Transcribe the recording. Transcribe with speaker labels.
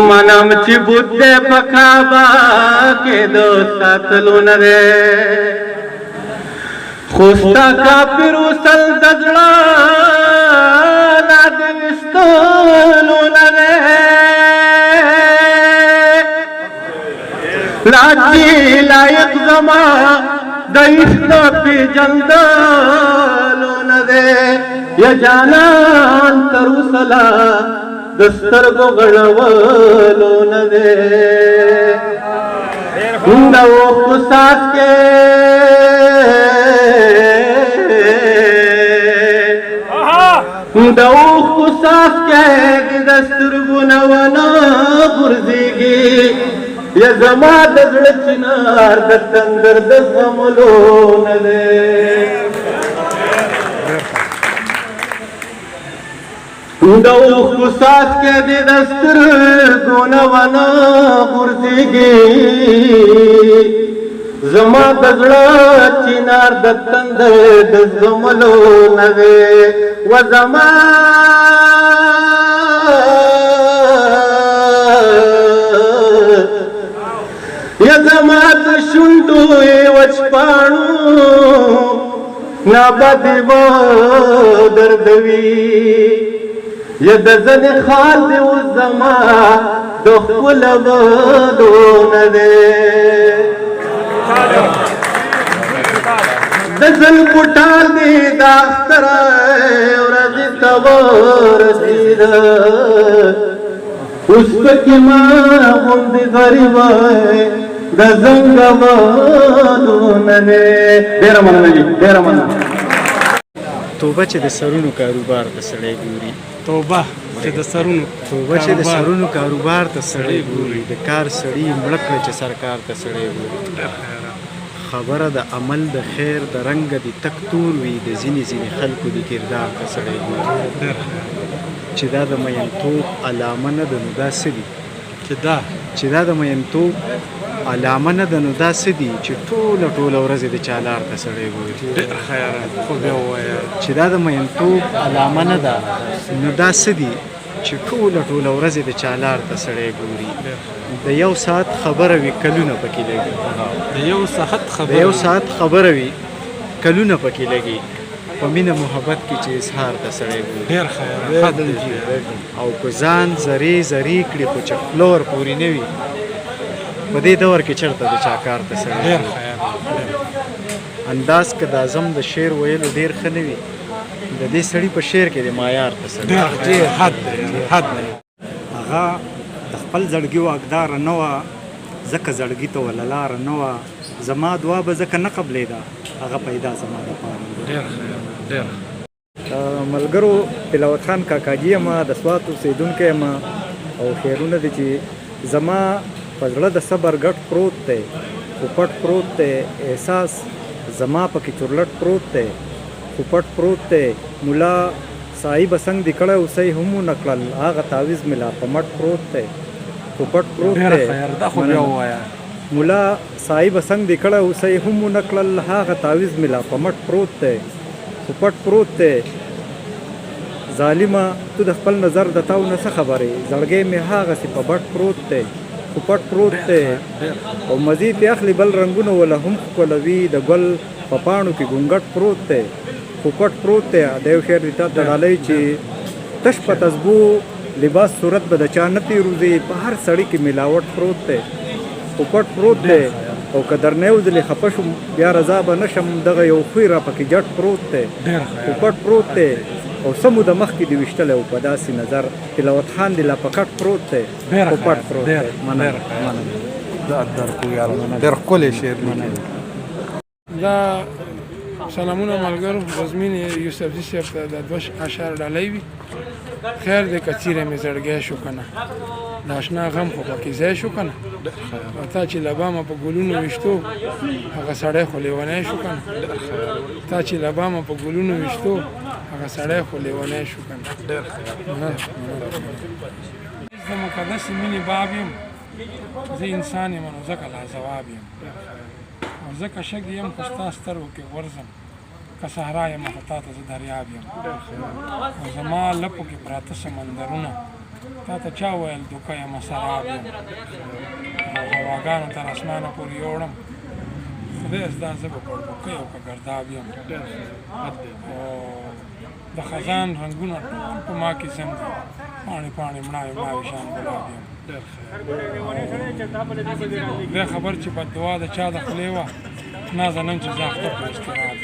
Speaker 1: منم چې بوده پکابا کې دو ساتلو نه ده خوستا کافر وسل دزړه لا د وستلو نه ده لاچی لایق زما د عشق پیژندلو نه ده یا جانان تر وسلا دسترګو غړولو نه ده د اوښکو ساس کې د اوښکو ساس کې د سترګو نه ونه غورځېږي یا زما د زړه چنار د تندر د زغملو نه ده د اوښکو ساس کې د سترګو نه ونه غورځېږي زما د زړه چنار د تندر د زغملو نه دی و زما یا زما د شونډو وچپاڼو نابدې به دردوي یا د ځنې خال دې اوس زما د خپله بدو نه دی د زلفو ټال دې د اختره ورځې ته ورسېده اوس پکې ما غوندې غریبه د زنګولو نه دی. ډېره مننه جي ډېره مننه.
Speaker 2: توبه چې د سرونو کاروبار ته سړی ګوري
Speaker 3: توبه چې د سرونو
Speaker 2: کاروبار ته سړی ګوري د کار سړی مړه کړه چې سرکار ته سړی ګوري خبره د عمل د خیر د رنګ د تک تور وي د ځینې خلکو د کردار ته سړی ګوري چې دا د مینتوب علامه نه ده نو دا څه دي چې دا د مینتوب علامه نه ده نو دا څه دي چې ټوله ورځ د چالار ته سړی ګوري چې دا د مینتوب علامه نه ده نو دا څه دي چې ټوله ورځ د چالار ته سړی ګوري د یو ساعت خبره وي کلونه پکې لګي د یو ساعت خبره وي کلونه پکې لګي په مینه محبت کې چې اظهار ته سړی ګوري او که ځان زری کړي خو چې فلور پورې نه وي په دې دور کې چېرته د چا کار ته سړی انداز که د اعظم د شعر ویلو ډېر ښه نه وي د دې سړي په شعر کې د معیار ته سړی
Speaker 3: هغه د خپل زړګي واکداره نه وه ځکه زړګي ته وله لاره نه وه زما دعا به ځکه نه قبلېده هغه پیدا زما دپاره
Speaker 2: ملګرو تلاوت خان کاکاجي یم د سوات اوسېدونکی یم او خیرونه دي چې زما په زړه د صبر ګټ پروت دی خو پټ پروت دی احساس زما پکې چورلټ پروت دی خو پټ پروت دی ملا سایي به څنګ دې کړی اوسۍ هم ونه کړل هغه تعویض مې لا په مټ پروت دی خو پټ پروت دی ملا سایي به څنګ دې کړی اوسۍ هم ونه کړل هغه تعویض مې لا په مټ پروت دی خو پټ پروت دی ظالمه تو د خپل نظر د تاو نه څه خبرې زړګی مې هغسې په بټ پروت دی خو پټ پروت دی او مزید یې اخلي بل رنګونه وله هم ښکلوي د ګل په پاڼو کې ګونګټ پروت دی خو پټ پروت دی د یو شعر د تا ته ډالۍ چې تش په تسبو لباس صورت به د چا نه تېروځي په هر سړي کې ملاوټ پروت دی خو پټ پروت دی او که درنه یو ځلې خفه شم بیا رضا به نه شم دغه یو خوی را پکې جټ پروت دی خو پټ پروت دی او سمو د مخکې دې ویشتلی او په داسې نظر تلاوت خان دې لا په کټ پروت دی خو پټ پروت دی
Speaker 3: ډېر ښکلی شعر
Speaker 4: دا سلامونه ملګرو بزمین یوسفزي صاحب ته د 2 اشعار ډالۍ وي خیر دی که څیره مې زړګی شو که نه د اشنا غم خو پکې ځای شو که نه او تا چې له بامه په ګلونو ویشتو هغه سړی خو لیونی شو که نه تا چې له بامه په ګلونو ویشتو هغه سړی خو لیونی شو که نه د مقدسې مینې باب یم زه انسان یم نو ځکه لاځواب یم او ځکه شګ یم خو ستا سترګو کې غورځم که صحرا یم خو تا ته زه دریاب یم او زما لپو کې پراته سمندرونه تا ته چا ویل دوکه یم سراب یم او هواګانو تر اسمانه پورې یوړم خدای زدا زه به پړبوکی او که ګرداب یم او د خزان رنګونه ټول په ما کې زم دي پاڼې پاڼې مړاوې مړاوې شان ګلاب یم دې خبر چې بددعا د چا د خولې وه نازنم چې زه اختر په اشتراب